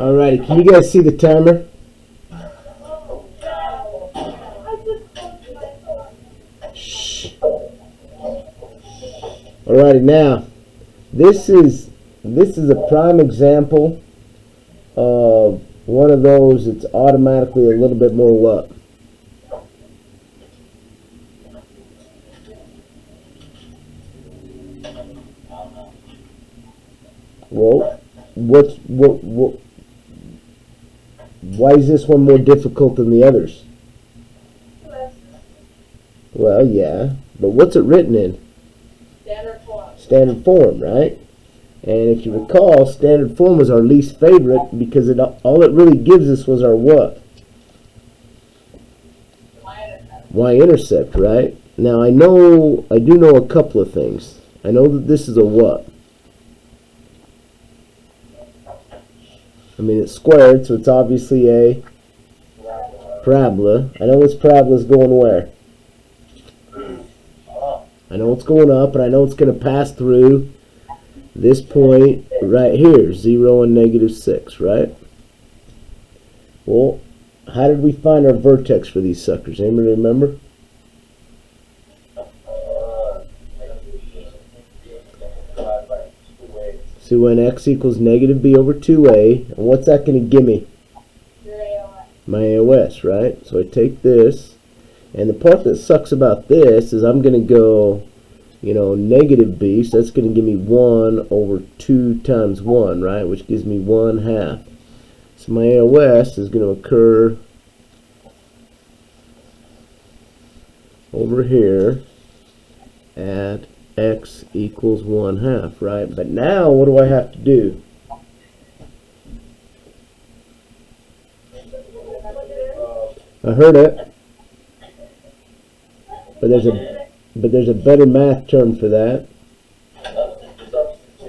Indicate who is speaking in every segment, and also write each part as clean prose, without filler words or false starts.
Speaker 1: Alrighty, can you guys see the timer? Shh. Alrighty, now this is a prime example of one of those that's automatically a little bit more what? Well, why is this one more difficult than the others? Well, yeah, but what's it written in?
Speaker 2: Standard form.
Speaker 1: Standard form, right? And if you recall, standard form was our least favorite because all it really gives us was our what? Y-intercept, right? Now I do know a couple of things. I know that this is a what? I mean, it's squared, so it's obviously a parabola. I know this parabola is going where? I know it's going up, and I know it's going to pass through this point right here, 0 and -6, right? Well, how did we find our vertex for these suckers? Anybody remember? So when x equals -b over 2a, and what's that going to give me? My AOS, right? So I take this, and the part that sucks about this is I'm going to go, -b, so that's going to give me 1 over 2 times 1, right? Which gives me 1/2. So my AOS is going to occur over here at x equals 1/2, right? But now what do I have to do? I heard it, but there's a better math term for that.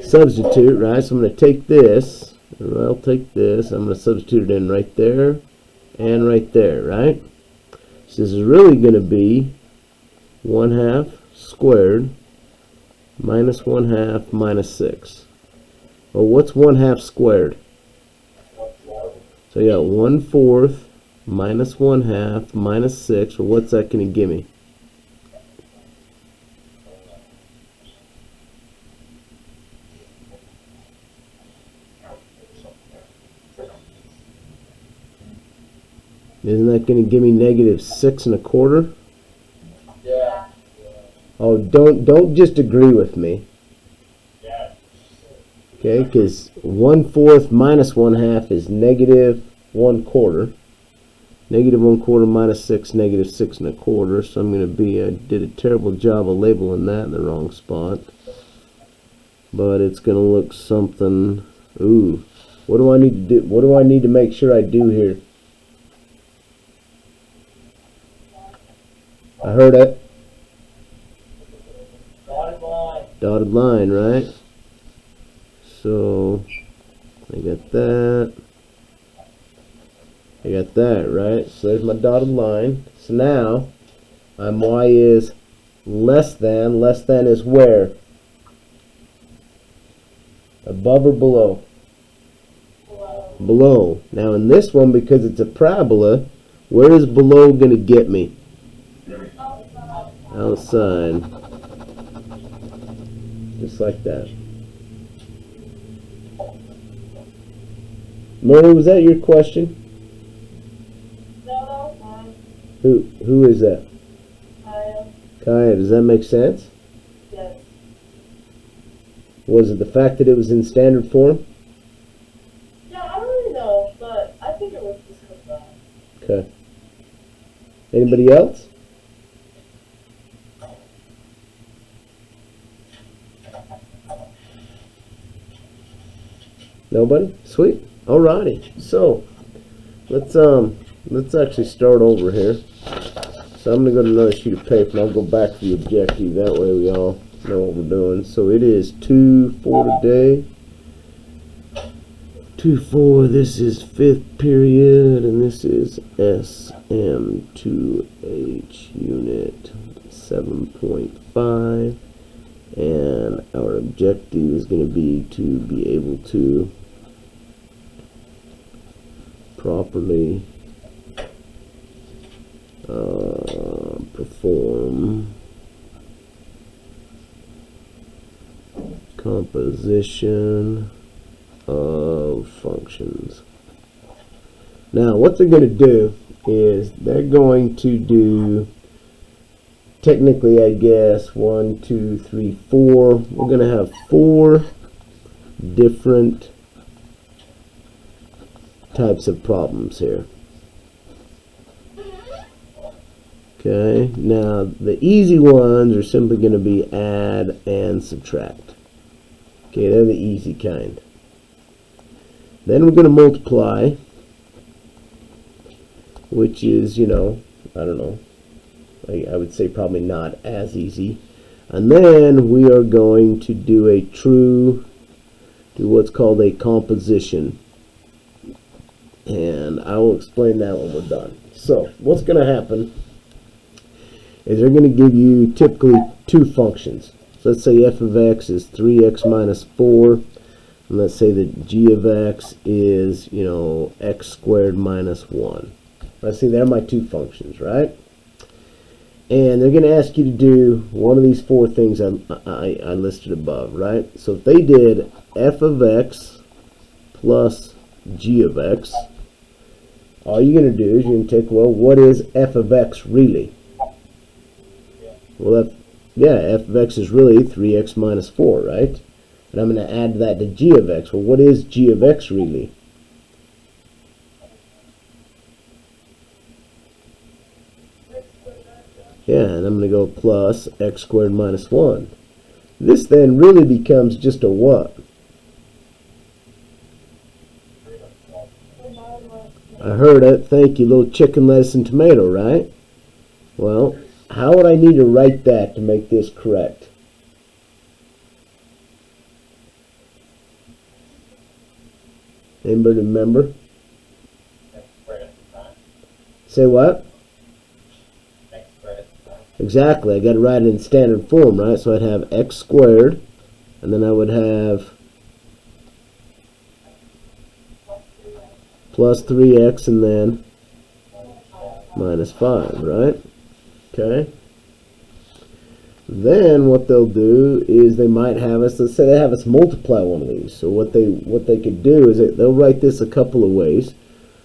Speaker 1: Substitute, right? So I'm going to take this, and I'll take this, I'm going to substitute it in right there and right there, right? So this is really going to be 1/2 squared minus 1/2 minus 6. Well, what's 1/2 squared? So you got 1/4 minus 1/2 minus 6. Well, what's that going to give me? Isn't that going to give me -6 1/4?
Speaker 2: Yeah.
Speaker 1: Oh, don't just agree with me. Okay, because 1/4 minus 1/2 is -1/4. -1/4 minus 6, -6 1/4. So I'm going to be, I did a terrible job of labeling that in the wrong spot. But it's going to look something, ooh, what do I need to do? What do I need to make sure I do here? I heard it. Dotted line, right? So I got that. I got that, right? So there's my dotted line. So now my y is less than. Less than is where? Above or below? Below. Now in this one, because it's a parabola, where is below going to get me? Outside. Just like that. Murray, was that your question?
Speaker 2: No.
Speaker 1: Who is that? Kaya. Does that make sense?
Speaker 2: Yes.
Speaker 1: Was it the fact that it was in standard form?
Speaker 2: Yeah, I don't really know, but I think it was just because of that.
Speaker 1: Okay. Anybody else? Nobody? Sweet. Alrighty. So let's actually start over here. So I'm gonna go to another sheet of paper and I'll go back to the objective. That way we all know what we're doing. So it is 2-4 today. 2-4. This is 5th period, and this is SM2H unit 7.5. And our objective is going to be able to properly perform composition of functions. Now what they're going to do is they're going to do, technically I guess, 1, 2, 3, 4. We're going to have 4 different types of problems here. Okay, now the easy ones are simply going to be add and subtract. Okay, they're the easy kind. Then we're going to multiply, which is, you know, I don't know, I would say probably not as easy. And then we are going to do what's called a composition. And I will explain that when we're done. So what's going to happen is they're going to give you typically 2 functions. So let's say f of x is 3x minus 4. And let's say that g of x is, you know, x squared minus 1. Let's see, they're my 2 functions, right? And they're going to ask you to do one of these 4 things I listed above, right? So if they did f of x plus g of x, all you're going to do is you're going to take, well, what is f of x really? Well, f of x is really 3x minus 4, right? And I'm going to add that to g of x. Well, what is g of x really? Yeah, and I'm going to go plus x squared minus 1. This then really becomes just a what? I heard it. Thank you. Little chicken, lettuce, and tomato, right? Well, how would I need to write that to make this correct? Anybody remember? Say what? Exactly. I got to write it in standard form, right? So I'd have x squared, and then I would have plus 3x, and then minus 5, right? Okay. Then what they'll do is they might have us, let's say they have us multiply one of these. So what they could do is they'll write this a couple of ways.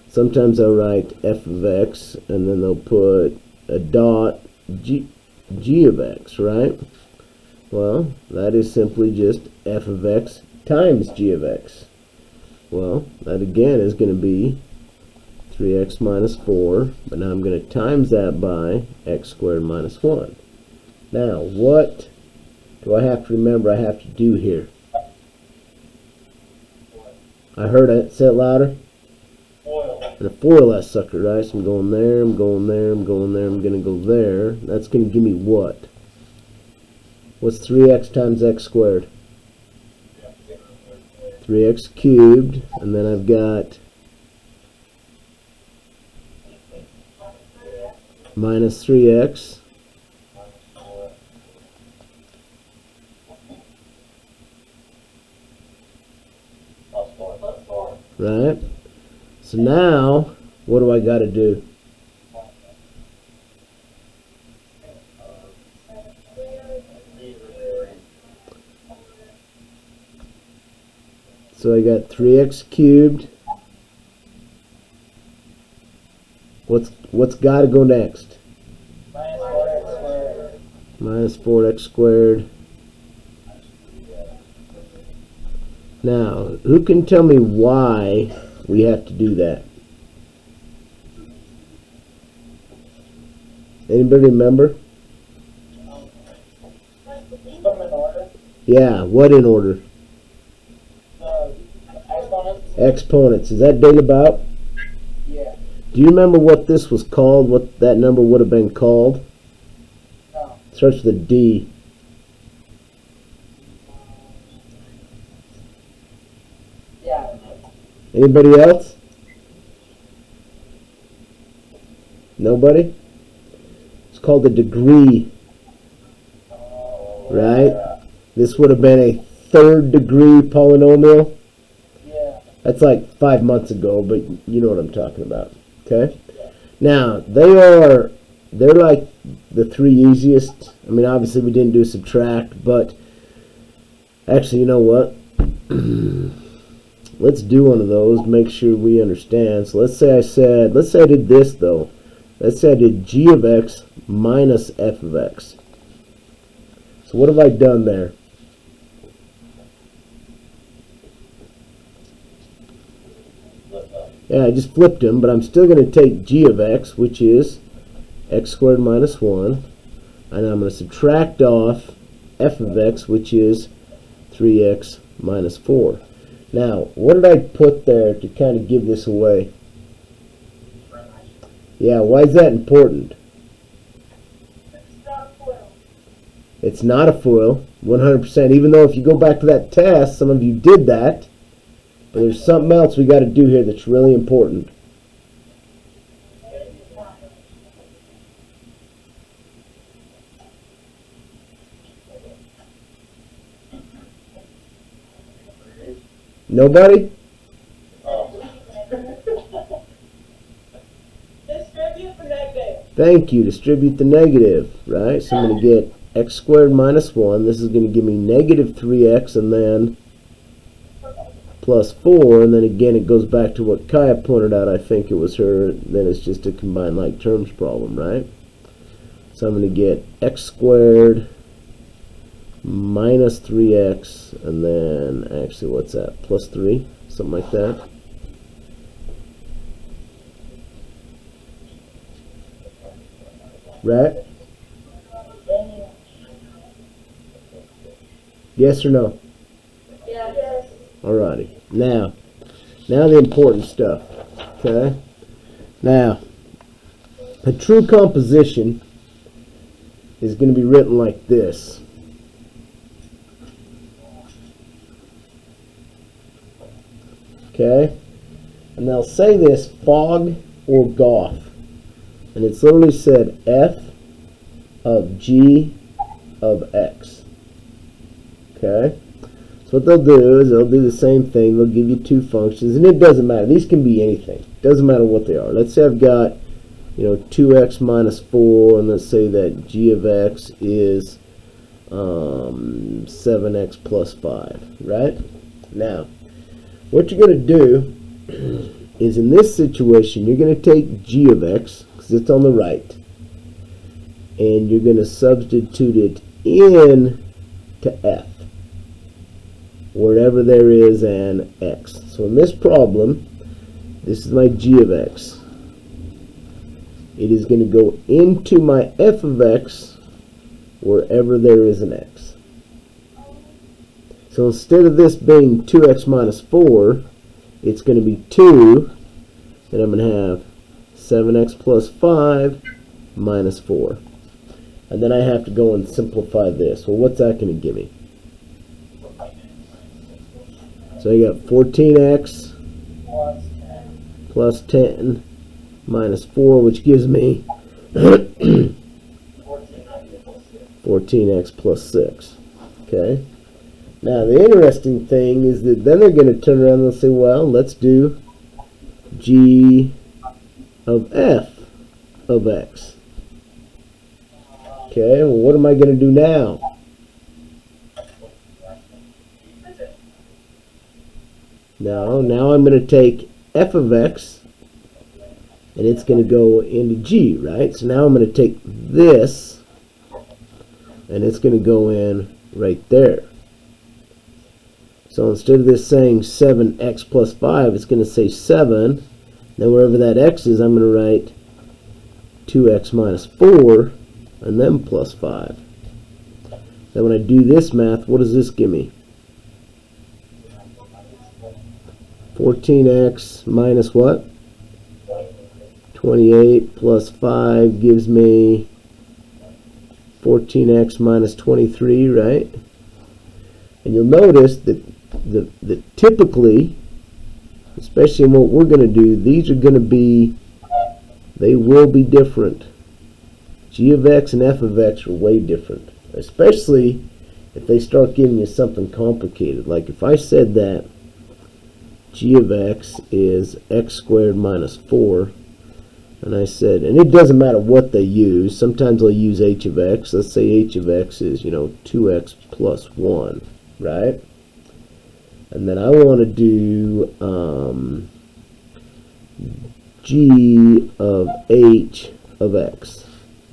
Speaker 1: Sometimes they'll write f of x, and then they'll put a dot g of x, right? Well, that is simply just f of x times g of x. Well, that again is going to be 3x minus 4, but now I'm going to times that by x squared minus 1. Now, what do I have to remember I have to do here? I heard it. Say it louder. And a FOIL that sucker, right? So I'm going there, I'm going there, I'm going there, I'm going to go there. That's going to give me what? What's 3x times x squared? 3x cubed, and then I've got minus 3x right? So now, what do I got to do? So I got 3x cubed. What's got to go next? Minus 4x squared. Now, who can tell me why we have to do that? Anybody remember? Yeah, what in order? Exponents. Is that date about?
Speaker 2: Yeah.
Speaker 1: Do you remember what this was called? What that number would have been called?
Speaker 2: No.
Speaker 1: It starts with a D.
Speaker 2: Yeah.
Speaker 1: Anybody else? Nobody? It's called a degree. Right? This would have been a third degree polynomial.
Speaker 2: Yeah.
Speaker 1: That's like 5 months ago, but you know what I'm talking about. Okay? Now, they're like the three easiest. I mean, obviously we didn't do subtract, but actually, you know what? Let's do one of those, make sure we understand. So let's say I did this though. Let's say I did g of x minus f of x. So what have I done there? Yeah, I just flipped them, but I'm still going to take g of x, which is x squared minus 1, and I'm going to subtract off f of x, which is 3x minus 4. Now, what did I put there to kind of give this away? Yeah, why is that important? It's not a FOIL, 100%, even though if you go back to that test, some of you did that. But there's something else we got to do here that's really important. Nobody?
Speaker 2: Distribute the negative.
Speaker 1: Thank you. Distribute the negative, right? So I'm going to get x squared minus 1. This is going to give me negative 3x and then plus 4, and then again it goes back to what Kaya pointed out. I think it was her. Then it's just a combined like terms problem, right? So I'm going to get x squared minus 3x, and then actually what's that? Plus 3, something like that. Right? Yes or no?
Speaker 2: Yes.
Speaker 1: Alrighty. Now the important stuff. Okay? Now, a true composition is going to be written like this. Okay? And they'll say this fog or goth. And it's literally said f of g of x. Okay? So what they'll do is they'll do the same thing. They'll give you two functions, and it doesn't matter. These can be anything. It doesn't matter what they are. Let's say I've got, 2x minus 4, and let's say that g of x is 7x plus 5, right? Now, what you're going to do is in this situation, you're going to take g of x, because it's on the right, and you're going to substitute it in to f, wherever there is an x. So in this problem, this is my g of x. It is going to go into my f of x wherever there is an x. So instead of this being 2x minus 4, it's going to be 2, and I'm going to have 7x plus 5 minus 4. And then I have to go and simplify this. Well, what's that going to give me? So I got 14x plus 10 minus 4, which gives me 14x plus 6. Okay? Now, the interesting thing is that then they're going to turn around and say, well, let's do g of f of x. Okay, well, what am I going to do now? Now I'm going to take f of x, and it's going to go into g, right? So now I'm going to take this, and it's going to go in right there. So instead of this saying 7x plus 5, it's going to say 7. Then wherever that x is, I'm going to write 2x minus 4, and then plus 5. Then when I do this math, what does this give me? 14x minus what? 28 plus 5 gives me 14x minus 23, right? And you'll notice that typically, especially in what we're going to do, these are going to be, they will be different. G of x and f of x are way different, especially if they start giving you something complicated. Like if I said that g of x is x squared minus 4. And I said, and it doesn't matter what they use. Sometimes they'll use h of x. Let's say h of x is, 2x plus 1, right? And then I want to do g of h of x.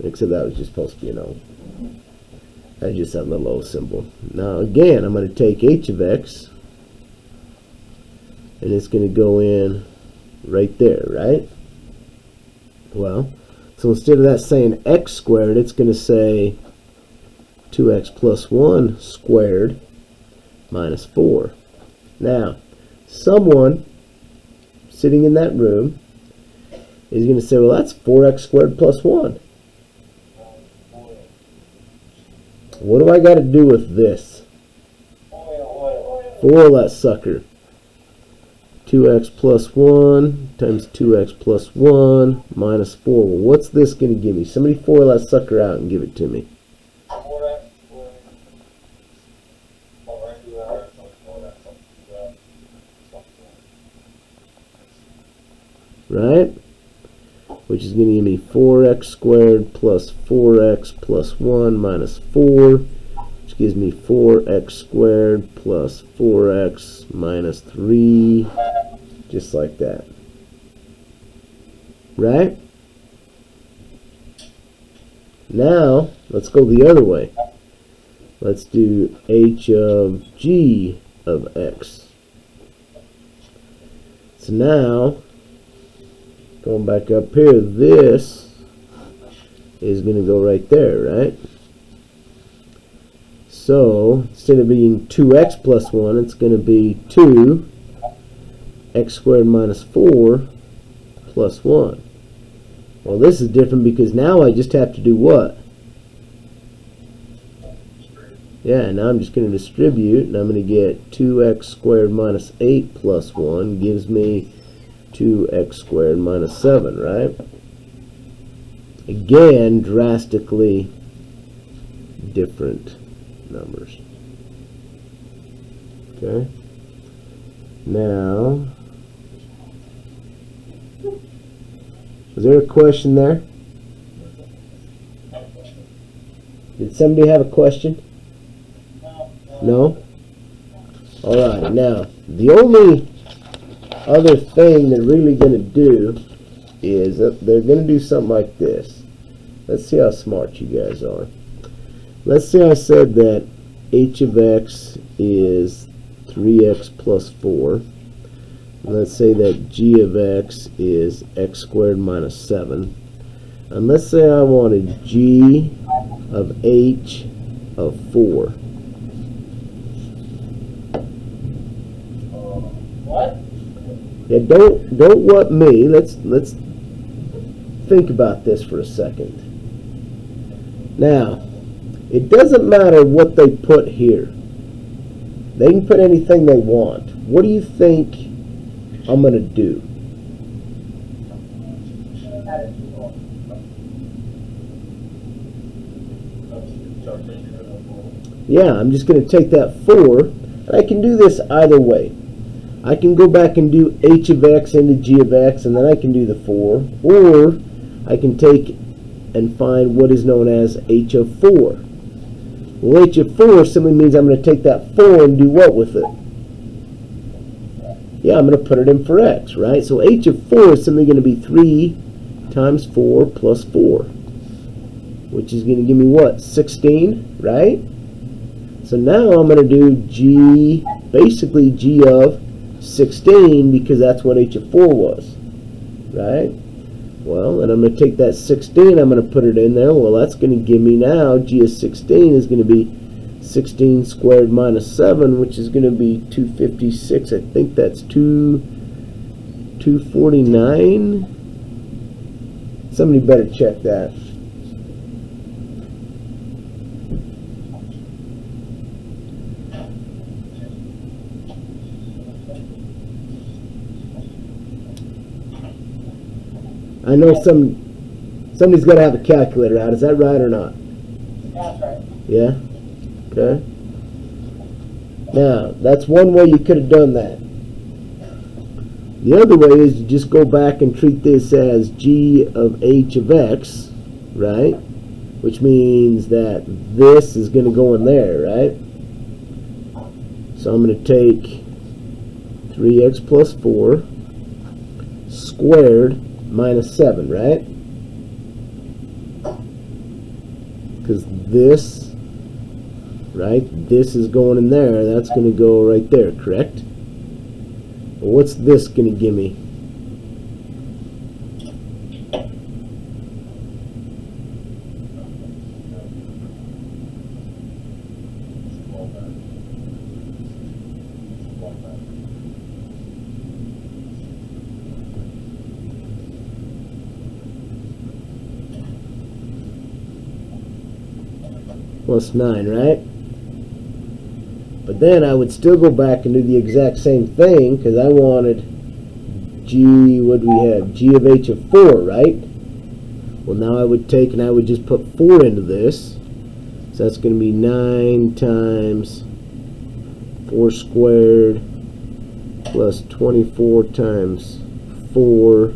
Speaker 1: Except that was just supposed to be, I just have a little O symbol. Now again, I'm going to take h of x, and it's going to go in right there, right? Well, so instead of that saying x squared, it's going to say 2x plus 1 squared minus 4. Now, someone sitting in that room is going to say, well, that's 4x squared plus 1. What do I got to do with this? Foil that sucker. 2x plus 1 times 2x plus 1 minus 4. Well, what's this going to give me? Somebody foil that sucker out and give it to me. Right? Which is going to give me 4x squared plus 4x plus 1 minus 4, which gives me 4x squared plus 4x minus 3, just like that. Right? Now, let's go the other way. Let's do h of g of x. So now, going back up here, this is going to go right there, right? So, instead of being 2x plus 1, it's going to be 2x squared minus 4 plus 1. Well, this is different because now I just have to do what? Yeah, now I'm just going to distribute, and I'm going to get 2x squared minus 8 plus 1 gives me 2x squared minus 7, right? Again, drastically different numbers. Okay. Now, was there a question there? Did somebody have a question? No? Alright, now, the only other thing they're really going to do is they're going to do something like this. Let's see how smart you guys are. Let's say I said that h of x is 3x plus 4. And let's say that g of x is x squared minus 7. And let's say I wanted g of h of 4.
Speaker 2: What?
Speaker 1: Yeah, don't what me. Let's think about this for a second. Now, it doesn't matter what they put here. They can put anything they want. What do you think I'm going to do? Yeah, I'm just going to take that 4, and I can do this either way. I can go back and do h of x into g of x, and then I can do the 4. Or I can take and find what is known as h of 4. Well, h of 4 simply means I'm going to take that 4 and do what with it? Yeah, I'm going to put it in for x, right? So h of 4 is simply going to be 3 times 4 plus 4, which is going to give me what? 16, right? So now I'm going to do g, basically g of 16, because that's what h of 4 was, right? Well, and I'm going to take that 16, I'm going to put it in there. Well, that's going to give me now, g of 16 is going to be 16 squared minus 7, which is going to be 256. I think that's 249. Somebody better check that. I know somebody's got to have a calculator out. Is that right or not?
Speaker 2: That's right.
Speaker 1: Yeah? Okay. Now, that's one way you could have done that. The other way is you just go back and treat this as g of h of x, right? Which means that this is going to go in there, right? So I'm going to take 3x plus 4 squared minus 7, right? Because this, right, this is going in there. That's going to go right there, correct? Well, what's this going to give me? Plus 9, right? But then I would still go back and do the exact same thing because I wanted g, what do we have? G of h of 4, right? Well, now I would take and I would just put 4 into this. So that's going to be 9 times 4 squared plus 24 times 4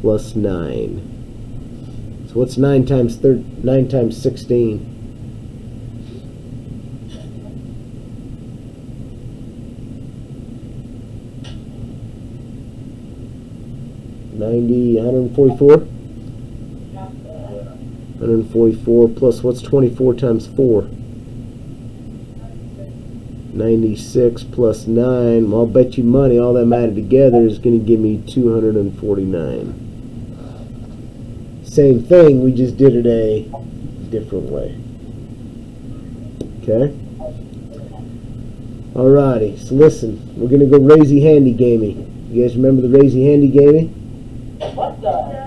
Speaker 1: plus 9. So what's 9 times 16? 144? 144 plus what's 24 times 4? 96 plus 9. Well, I'll bet you money all that added together is going to give me 249. Same thing, we just did it a different way. Okay? Alrighty, so listen, we're going to go Raisy Handy Gamey. You guys remember the Raisy Handy Gamey?
Speaker 2: What the?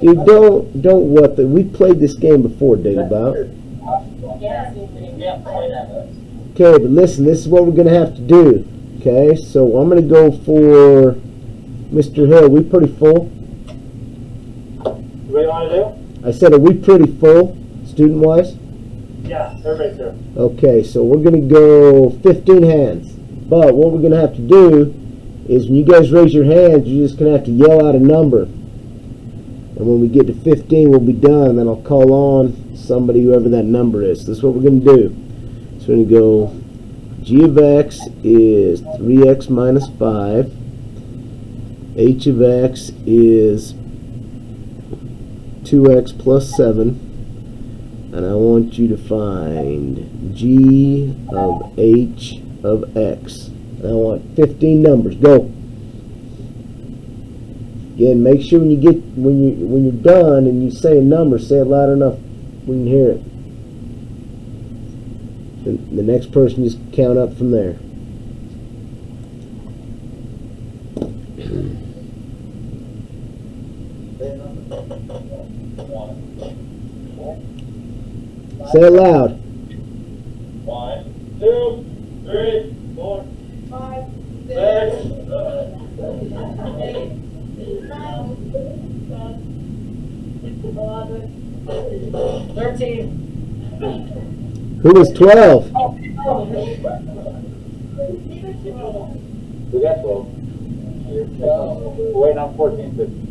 Speaker 1: Dude, don't what the, we played this game before, Dave, about. Okay, but listen, this is what we're going to have to do. Okay, so I'm going to go for Mr. Hill. We pretty full?
Speaker 3: What do you want to do?
Speaker 1: I said, are we pretty full, student-wise?
Speaker 3: Yeah, everybody's here.
Speaker 1: Okay, so we're going to go 15 hands. But what we're going to have to do is when you guys raise your hands, you're just going to have to yell out a number. And when we get to 15, we'll be done. And then I'll call on somebody, whoever that number is. So this is what we're going to do. So we're going to go, g of x is 3x minus 5. H of x is 2x plus 7. And I want you to find g of h of x. And I want 15 numbers. Go. Again, make sure when you're done and you say a number, say it loud enough we can hear it. The next person just count up from there. Say it loud.
Speaker 3: 1, 2, 3, 4,
Speaker 2: 5,
Speaker 3: 6,
Speaker 2: 8, 9, 10, 11, 13.
Speaker 1: Who was 12?
Speaker 3: we got 12. Wait, I'm 14, 15.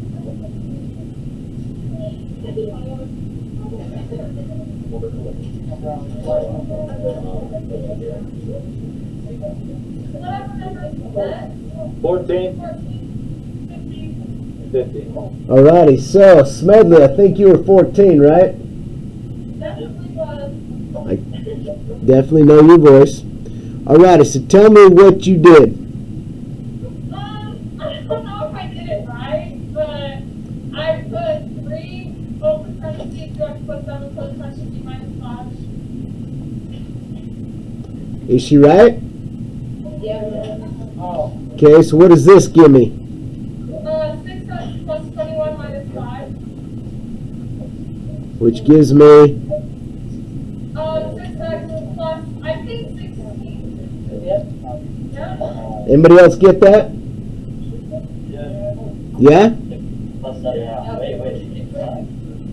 Speaker 1: Alrighty, so Smedley, I think you were 14, right?
Speaker 2: Definitely was.
Speaker 1: I definitely know your voice. Alrighty, so tell me what you did.
Speaker 2: I don't know if I did it right, but I put 3 over parentheses, 2x plus 7 plus parentheses minus 5.
Speaker 1: Is she right?
Speaker 2: Yeah.
Speaker 3: Oh.
Speaker 1: Okay, so what does this give me?
Speaker 2: 6x plus 21 minus 5.
Speaker 1: Which gives me
Speaker 2: 6x plus, I think 16. Yeah.
Speaker 1: anybody else get that? Yeah?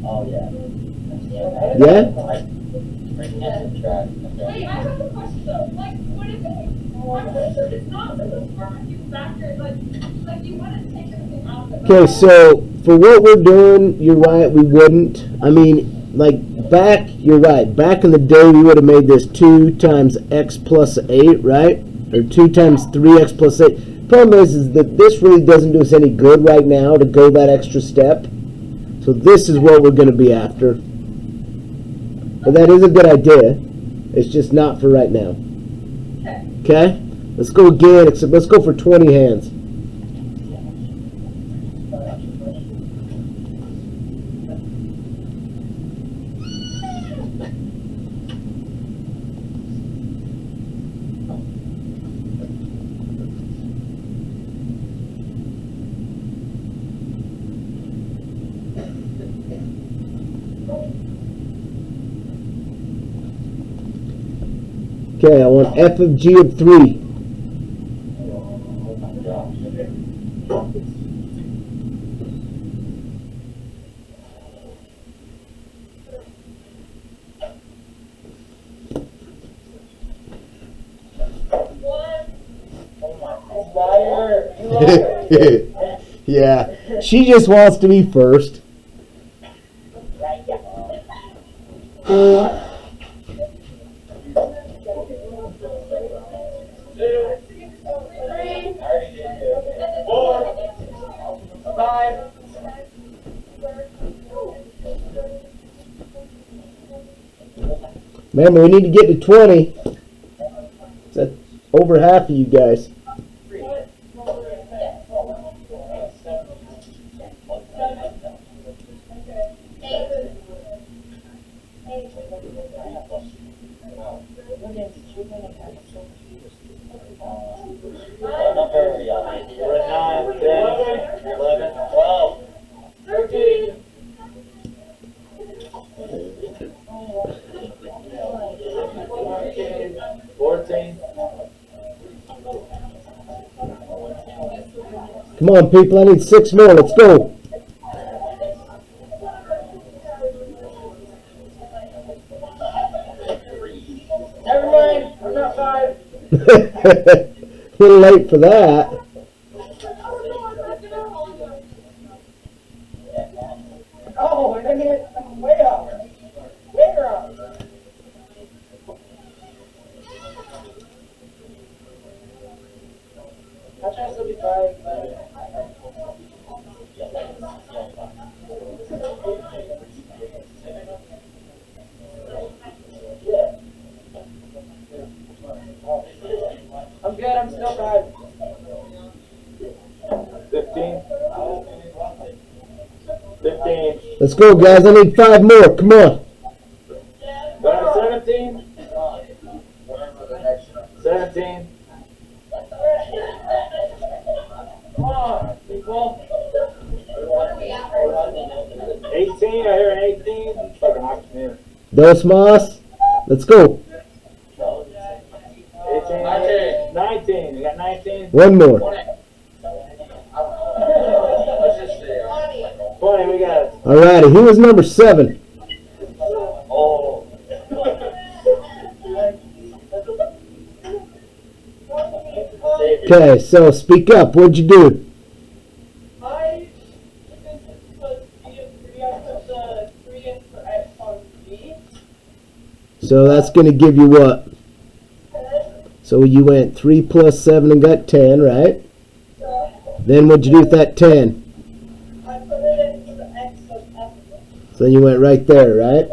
Speaker 3: Oh, yeah.
Speaker 1: Yeah?
Speaker 2: Wait, I have a question though. Like, what if it? I'm pretty sure it's not supposed to work with you factors. Like you want to take everything out of it.
Speaker 1: Okay, so for what we're doing, you're right, we wouldn't. I mean, like back, you're right. Back in the day, we would have made this 2 times x plus 8, right? Or 2 times 3x plus 8. Problem is that this really doesn't do us any good right now to go that extra step. So this is what we're going to be after. But that is a good idea. It's just not for right now. Okay? Let's go again, except let's go for 20 hands. Okay, I want f of g of 3. Yeah, she just wants to be first. Remember, we need to get to 20. That's over half of you guys.
Speaker 3: We're at 9, 10, 11, 12, 13. 14.
Speaker 1: Come on, people. I need 6 more. Let's go.
Speaker 3: Never mind, I'm not 5.
Speaker 1: A little late for that.
Speaker 3: Oh, and then it's way up. Bigger up. I'll try to still be 5, but... I'm good, I'm still 5. 15. 15.
Speaker 1: Let's go, guys. I need 5 more. Come on.
Speaker 3: 17. 17. Come on, people. 18, I hear an 18. Fucking oxygen.
Speaker 1: Dos más. Let's go.
Speaker 3: 18. 19. You got 19?
Speaker 1: 1 more.
Speaker 3: 20, we got it.
Speaker 1: Alrighty. Who was number 7?
Speaker 3: Oh.
Speaker 1: Okay, so speak up. What'd you do?
Speaker 2: I put B of 3, I put the 3 in for X on B.
Speaker 1: So that's going to give you what? So you went 3 plus 7 and got 10, right? Then what'd you do with that 10?
Speaker 2: I put it into the X of F.
Speaker 1: So you went right there, right?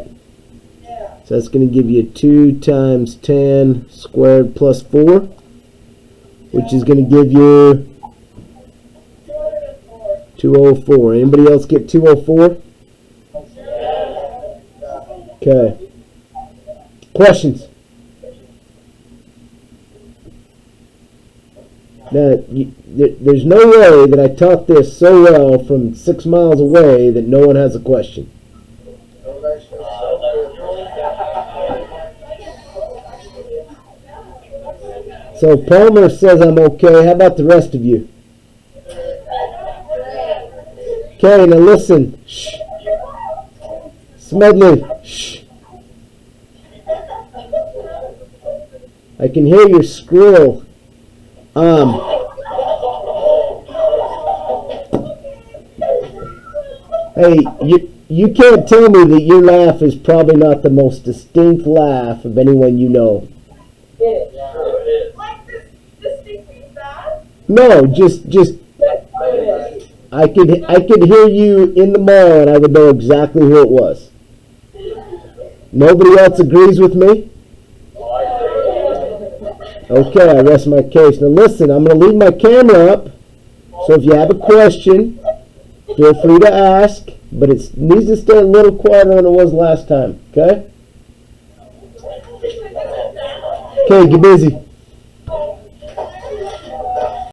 Speaker 2: Yeah.
Speaker 1: So that's going to give you 2 times 10 squared plus 4, which is going to give you
Speaker 2: 204.
Speaker 1: 204. Anybody else get 204? Okay. Questions? Now, there's no way that I taught this so well from 6 miles away that no one has a question. So Palmer says I'm okay. How about the rest of you? Okay, now listen. Shh. Smedley. Shh. I can hear your squirrel. Hey, you can't tell me that your laugh is probably not the most distinct laugh of anyone you know.
Speaker 3: It is.
Speaker 2: Like this distinctly bad?
Speaker 1: No, just I could hear you in the mall and I would know exactly who it was. Nobody else agrees with me? Okay, I rest my case. Now listen, I'm going to leave my camera up, so if you have a question, feel free to ask, but it needs to stay a little quieter than it was last time, okay? Okay, get busy.